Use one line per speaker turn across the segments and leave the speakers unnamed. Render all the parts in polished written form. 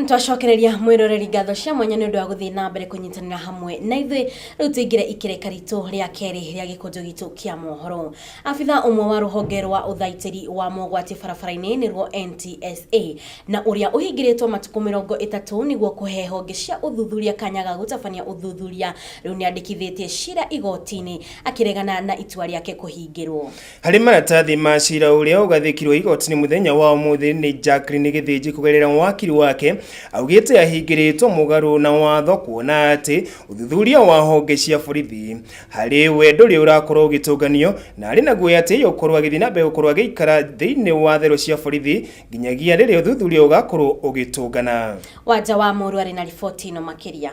Ntwacokereria mwiroreri ngatho cia mwanya ni undu wa guthii na mbere kunyitanira hamwe na ithui riu tuingire ikireka ritu ria keri ria gikunjo gitu kia mohoro. Afitha umwe wa ruhonge rwa uthaitiri wa mogwati barabara-ini nirwo NTSA na uria uhingiritwo matuku 30 niguo kuhe honge cia uthuthuria kanya ga gutabania uthuthuria riu ni andikithitie cira igoti-ini akiregana na itua riake kuhingirwo.
Hari maratathi ma cira uria ugathikirwo igoti-ini muthenya wa umuthi ni Jacqueline Githinji kugerera wakiri wake augite ahingiritwo mugaru na watho kuona ati uthuthuria wa honge cia borithi hari wendo ri urakorwo ugitunganio na ari naguo ati ukorwo agithii na mbere ukorwo agikara thiini wa thero cia borithi nginyagia riri uthuthuria ugakorwo ugitungana.
Wanja wa Muru ari na riboti ino makiria.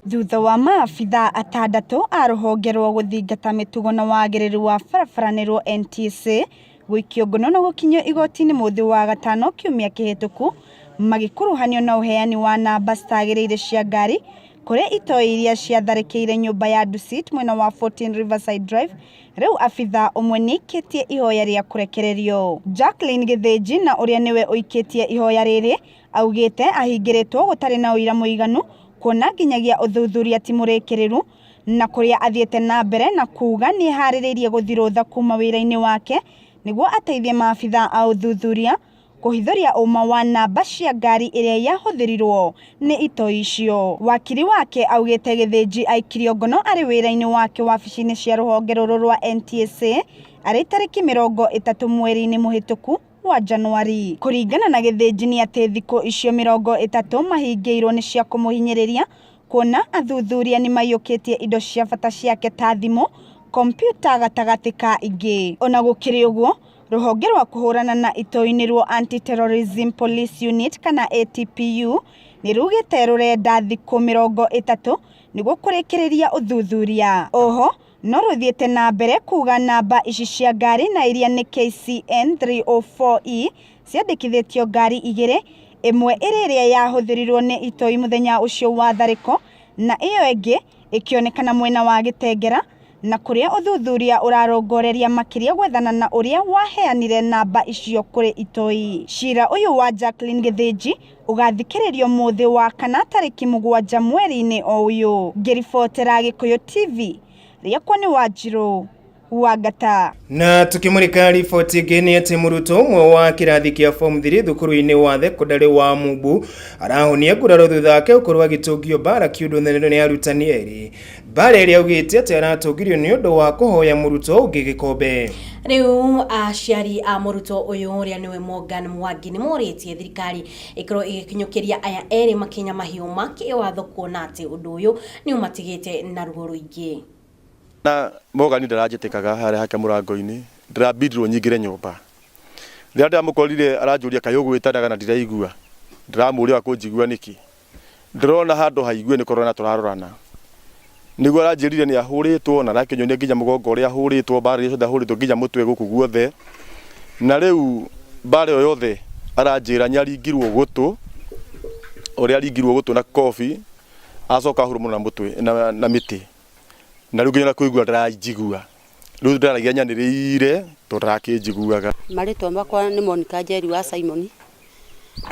Thutha wa maabitha atandatu a ruhonge rwa guthingata mitugo na wagiriru wa barabara nirwo NTSA gwikio ngono na gukinyio igoti-ini muthi wa gatano kiumia kihituku magikuruhanio na uheani wa namba citagiriire cia ngari kuri itoi iria ciatharikiire nyumba ya Dusit mwena wa 14 Riverside Drive. Riu abitha umwe nikitie ihoya ria kurekererio. Jacqueline Githinji na uria niwe uikitie ihoya riri augite ahingiritwo gutari na uira muiganu kuona nginyagia uthuthuria ti murikiriru na kuria athiete na mbere na kuga ni haririirie guthirutha kuma wira-ini wake niguo ateithie maabitha a uthuthuria kuhithuria uma wa namba cia ngari iria yahuthirirwo ni itoi icio. Wakiri wake augite Githinji aikirio ngono ari wira-ini wake wabici-ini cia ruhonge ruru rwa NTSA ari tariki 30 mweri-ini muhituku wa Januari. Kuringana na Githinji ni ati thiko icio 30 mahingiirwo ni cia kumuhinyiriria kuona athuthuria ni mayukitie indo cia bata ciake ta thimu, kompyuta gatagati ka ingi. Ona gukiri uguo ruhonge rwa kuhurana na itoi-ini rwo Anti-Terrorism Police Unit kana ATPU ni rugite rurenda thiko 30 niguo kurikiriria uthuthuria. Oho no ruthiete na mbere kuga namba ici cia ngari na iria ni KCN 304E ciandikithitio ngari igiri, imwe iriria yahuthirirwo ni itoi muthenya ucio wa thariko na iyo ingi ikionekana mwena wa Gitengera na kuria uthuthuria urarongoreria makiria gwethana na uria waheanire namba icio kuri itoi. Cira uyu wa Jacqueline Githinji ugathikiririo muthi wa kana tariki 7 mweri-ini o uyu. Ngiribotera Gikuyu TV riakwa ni Wanjiru Wangata.
Na tukimurika riboti ngeni ati muruto umwe wa kirathi kia form 3 thukuru-ini wa thekondari wa Mubu arahonia nguraro thutha wake ukorwo agitungio bara kiunduniriro ni arutani eri. Bara iria augite ati aratungirio ni undu wa kuhoya muruto ungi gikombe.
Riu aciari a muruto uyu uria niwe Morgan Mwangi ni moritie thirikari ikorwo igikinyukiria aya eri makinya mahiu make watho kuona ati undu uyu ni umatigite na ruo ruingi.
Na Morgan ndarajitikaga haria hake murango-ini ndirabindirwo nyingire nyumba rira ndamukorire aranjuria kayugu witanaga na ndiraigua ndiramuria kunjigua niki ndirona handu haigue ni korona turarorana niguo aranjirire ni ahuritwo na rakinyonia nginya mugongo ria ahuritwo bara icio ndahuritwo nginya mutwe guku guothe na riu bara yo yothe aranjira nyaringirwo gutu uria aringirwo gutu na kofi acoka hurumuna na mutwe na miti na ruginya na kuigua ndarajigua riu ndaragia nyanirire turakinjiguaga.
Maritwa makwa ni Monica Njeri wa Simon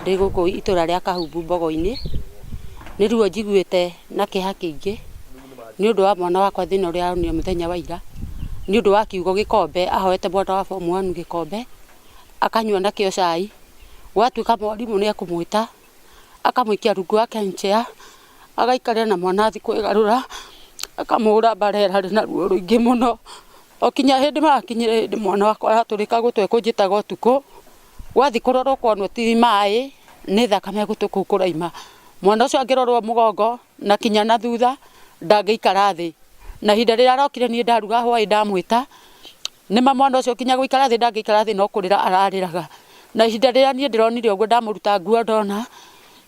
ndi guku itura ria Kahumbu Mbogo-ini ni ruo njiguite na kiha kingi ni undu wa mwana wakwa thina uria aronio muthenya wa ira ni undu wa kiugo gikombe ahoete mwana wa form 1 gikombe akanyua na kio cai gwatuika mwarimu ni akumwita akamwikia rungu wake nchea agaikaria na mwana thiku igarura akamura barera na ruo ruingi muno okinya hindi marakinyire hindi mwana wakwa aturika gutwe kunjitaga utuku gwathi kurorwo kwanwo ti mai ni thakame gutuku kuraima mwana ucio angirorwo mugongo na kinya na thutha ndangeikara thi na hinda rira arokire ni ndaruga hwai ndamwita ni mwana ucio kinya guikara thi ndangeikara thi no kurira arariraga na hinda rira ni ndironire uguo ndamuruta nguo ndona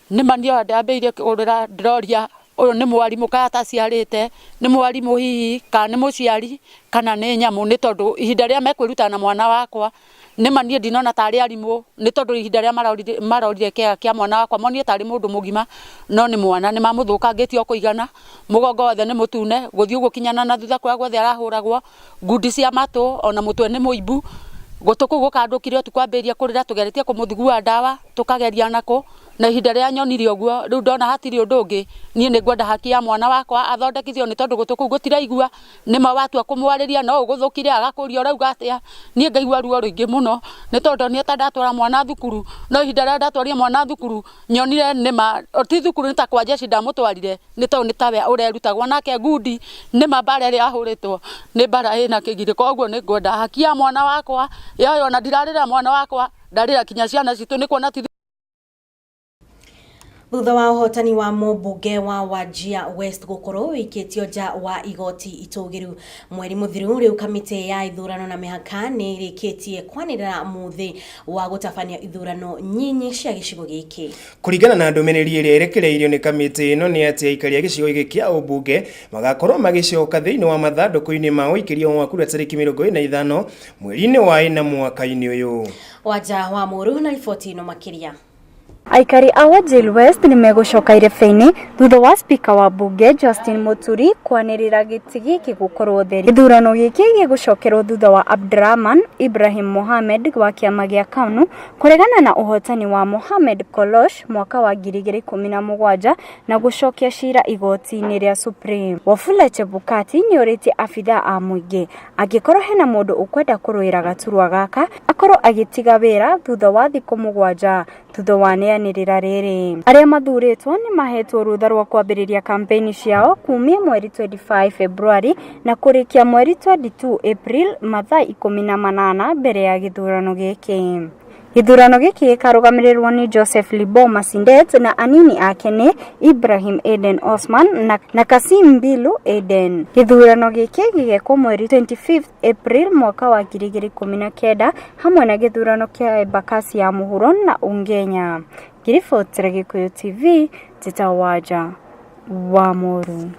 ni manio ndambeire kurira ndiroria uyu ni mwarimu ka ataciarite ni mwarimu hihi kana ni muciari kana ni nyamu ni tondu ihinda ria mekwiruta na mwana wakwa ni manie ndinona tari arimu ni tondu ihinda ria marorire kia mwana wakwa monie tari mundu mugima no ni mwana ni mamuthukangitio kuigana mugongo wothe ni mutune guthii gukinyana na thutha kwa guothe arahuragwo ngundi cia matu ona mutwe ni muibu gutuku gukandukire tukwambiria kurira tugeretie kumuthugua ndawa tukageria nako na ihinda rĩa nyonire ũguo rĩu ndona hatirĩ ũndũ ũngĩ niĩ nĩ ngwenda haki ya mwana wakwa athondekithio nĩ tondũ gũtũ kũu gũtiraigua nĩma watua kũmwarĩria no ũgũthũkire agakũria ũrauga atĩa niĩ ngaigua ruo rũingĩ mũno nĩ tondũ niĩ ta ndatwara mwana thukuru no ihinda rĩa ndatwarire mwana thukuru nyonire nĩma ti thukuru nĩ ta kwa jeshi ndamũtwarire nĩ tondũ nĩ tawe ũrerutagwo nake ngundi nĩma mbara ĩrĩa ahũrĩtwo nĩ mbara ĩna kĩgirĩko ũguo nĩ ngwenda haki ya mwana wakwa yoyo na ndirarĩra mwana wakwa ndarĩra kinya ciana citũ nĩ kuona ti
thutha wa ũhotani wa mũmbunge wa Wajir West gũkorwo wĩkĩtio nja wa igoti itũgĩru mweri mũthiru rĩu kamĩtĩ ya ithurano na mĩhaka nĩ ĩrĩkĩtie kwanĩrĩra mũthĩ wa gũtabania ithurano nyinyi cia gĩcigo gĩkĩ.
Kũringana na ndũmĩrĩri ĩrĩa ĩrekereirio nĩ kamĩtĩ ĩno nĩ atĩ aikari a gĩcigo gĩkĩ kĩa ũmbunge magakorwo magĩcoka thĩinĩ wa mathandũkũ-inĩ ma ũikĩrio wa kura tarĩki 25 mweri-inĩ wa 4 mwaka-inĩ ũyũ.
Wanja wa Mũru na riboti ĩno makĩria.
Aikari a Wajir West nĩ megũcoka irebe-inĩ thutha wa spika wa bunge Justin Muturi kwanĩrĩra gĩtĩ gĩkĩ gũkorwo theri. Gĩthurano gĩkĩ gĩgũcokerwo thutha wa Abdurrahman Ibrahim Mohamed wa kĩama gĩa KANU kũregana na ũhotani wa Mohamed Kolosh mwaka wa 2017 na gũcokia cira igoti-inĩ rĩa Supreme. Wafula Chebukati nĩ orĩtie abithaa a mũingĩ angĩkorwo hena mũndũ ũkwenda kũrũĩra gaturwa gaka akorwo agĩtiga wĩra thutha wa thikũ 7 thutha wa neanĩrĩra rĩrĩ. Arĩa mathurĩtwo nĩ mahetwo rũtha rwa kwambĩrĩria kampeni ciao kumia mweri 25 Februari na kũrĩkia mweri 22 April mathaa 18 mbere ya gĩthurano gĩkĩ. Gĩthurano gĩkĩ gĩkarũgamĩrĩrwo nĩ Joseph Libo Masindet na anini ake nĩ Ibrahim Eden Osman na Kasim Bilu Eden. Gĩthurano gĩkĩ gĩgekwo mweri 25 April mwaka wa 2019 hamwe na gĩthurano kĩa Embakasi ya mũhuro na Ungenya. Ngiribotera Gĩkũyũ TV, Teta Wanja wa Mũru.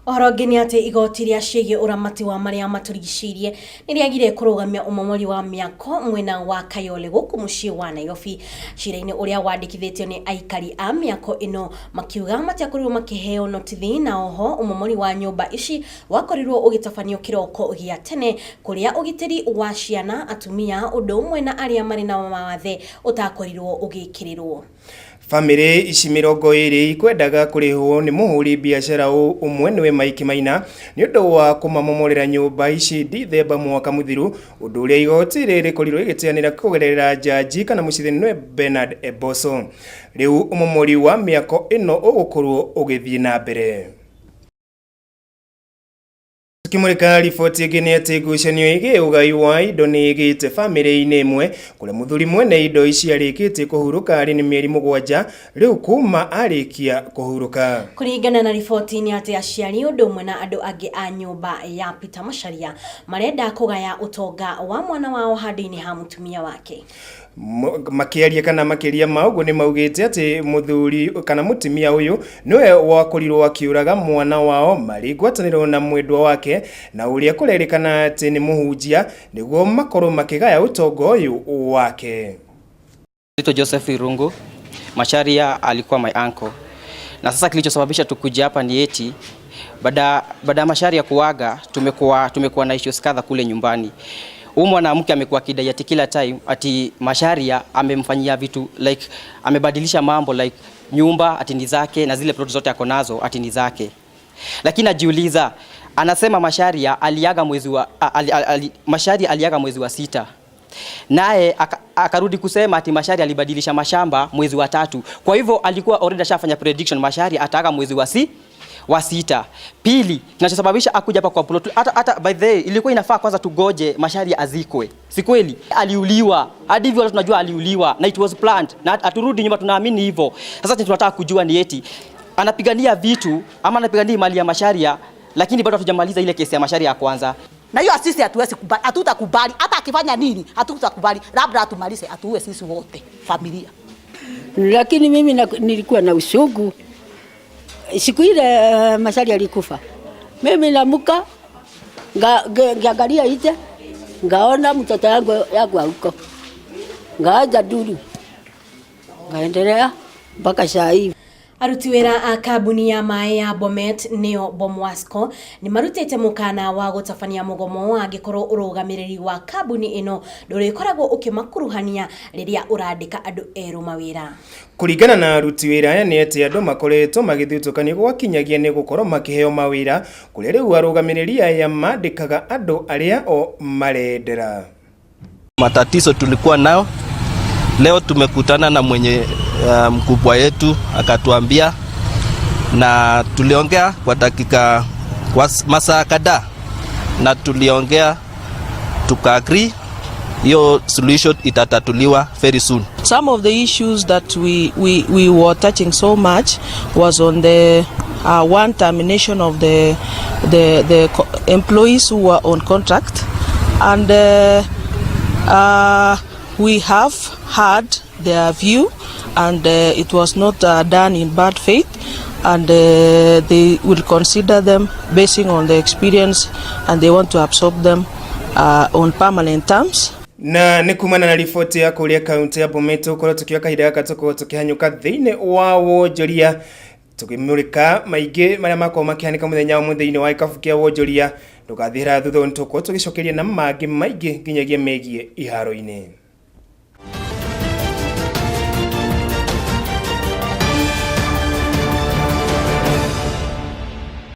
Ũhoro ũngĩ nĩ atĩ igoti rĩa ciĩgiĩ ũramati wa marĩa matũrigicĩirie nĩ rĩagire kũrũgamia ũmomori wa mĩako mwena wa Kayole gũkũ mũciĩ wa Nairobi. Cira-inĩ ũrĩa wandĩkithĩtio nĩ aikari a mĩako ĩno makiuga matiakorirwo makĩheo notithi na oho ũmomori wa nyũmba ici wakorirwo ũgĩtabanio kĩroko gĩa tene kũrĩa ũgitĩri wa ciana, atumia, ũndũ ũmwe na arĩa marĩ na mawathe ũtakorirwo ũgĩkĩrĩrwo.
Family ici 20 ikwendaga kũrĩhwo nĩ mũhũri biacara ũmwe nĩwe Mike Maina nĩ ũndũ wa kũmamomorera nyũmba ici Dithemba mwaka mũthiru, ũndũ ũrĩa igoti rĩrĩkorirwo igĩteanĩra kũgerera jaji kana mũcirithania nĩwe Bernard Eboso. Rĩu ũmomori wa mĩako ĩno ũgũkorwo ũgĩthiĩ na mbere. Kimurika riboti ĩngĩ nĩ atĩ ngucanio ĩgiĩ ũgai wa indo nĩ ĩgĩte famĩlĩ-inĩ ĩmwe kũrĩa mũthuri mwene indo ici arĩkĩtie kũhurũka arĩ nĩ mĩeri 7 rĩu kuma arĩkia kũhurũka.
Kũringana na riboti nĩ atĩ aciari ũndũ ũmwe na andũ angĩ a nyũmba ya Peter Macharia marenda kũgaya ũtonga wa mwana wao handũ-inĩ ha mũtumia wake. Makĩaria kana makĩria maugo nĩ maugĩte atĩ mũthuri kana mũtumia ũyũ nĩwe wakorirwo akĩũraga mwana wao marĩ ngwatanĩro na mwendwa wake na ũrĩa kũrerĩkana atĩ nĩ mũhunjia nĩguo makorwo makĩgaya ũtonga ũyũ wake.
Joseph Irungu, Macharia alikuwa my uncle. Na sasa kilichosababisha tukuja hapa ni eti baada Macharia kuaga tumekuwa na issues kadha kule nyumbani. Huyu mwanamke amekuwa kidai ati kila time ati Macharia amemfanyia vitu like amebadilisha mambo like nyumba ati ni zake na zile plot zote akonazo ati ni zake. Lakini najiuliza, anasema Macharia aliaga mwezi wa Macharia aliaga mwezi wa 6. Naye akarudi kusema ati Macharia alibadilisha mashamba mwezi wa 3. Kwa hivyo alikuwa already ashafanya prediction Macharia ataaga mwezi wa 6. Pili, kinachosababisha akuja hapa kwa plot hata by the way ilikuwa inafaa kwanza tugoje Macharia azikwe. Si kweli? Aliuliwa. Hadi hivyo watu tunajua aliuliwa na it was planned. Na aturudi nyuma tunaamini hivyo. Sasa tunataka kujua ni eti anapigania vitu ama anapigania mali ya Macharia lakini bado hatujamaliza ile kesi ya Macharia ya kwanza.
Na hiyo sisi hatuwezi kubali, hatutakubali hata akifanya nini, hatutakubali. Labda atumalize, atuue sisi wote familia.
Lakini mimi nilikuwa na usugu. Siku ile Macharia alikufa. Mimi namuka ngaangalia ite ngaona mtoto yangu huko. Ngaaja duru. Ngaendelea mpaka saa hii.
Aruti wĩra a kambuni ya maĩ ya Bomet neo Bomwasco ni marutĩte mũkana wa gũtabania mũgomo wa angĩkorwo ũrũgamĩrĩri wa kambuni ĩno ndũrĩkoragwo ũkĩmakuruhania rĩrĩa ũrandĩka andũ erũ mawĩra.
Kũringana na aruti wĩra aya nĩ atĩ andũ makoretwo magĩthutũkanio gwakinyagia nĩ gũkorwo makĩheo mawĩra kũrĩa rĩu arũgamĩrĩri aya mandĩkaga andũ arĩa o marendera.
Matatizo tulikuwa nao leo tumekutana na mwenye mkubwa yetu akatuambia, na tuliongea kwa dakika kwa masaa kadhaa, na tuliongea tukaagree hiyo solution itatatuliwa very soon.
Some of the issues that we were touching so much was on the one termination of the employees who were on contract, and we have had their view, and it was not done in bad faith, and they will consider them basing on the experience, and they want to absorb them on permanent terms.
Na nĩ kumana na riboti ya kũrĩa kaunti ya Bomet ũkorwo tukioka kahinda gaka tukorwo tukĩhanyũka thĩinĩ wa wonjoria tukĩmũrĩka maingĩ marĩa makorwo makĩhanĩka mũthenya wa thĩinĩ wa gĩkabu kĩa wonjoria. Ndũgathira thutha nĩ tukorwo tũgĩcokeria na mangĩ maingĩ nginyagia megiĩ iharo-inĩ.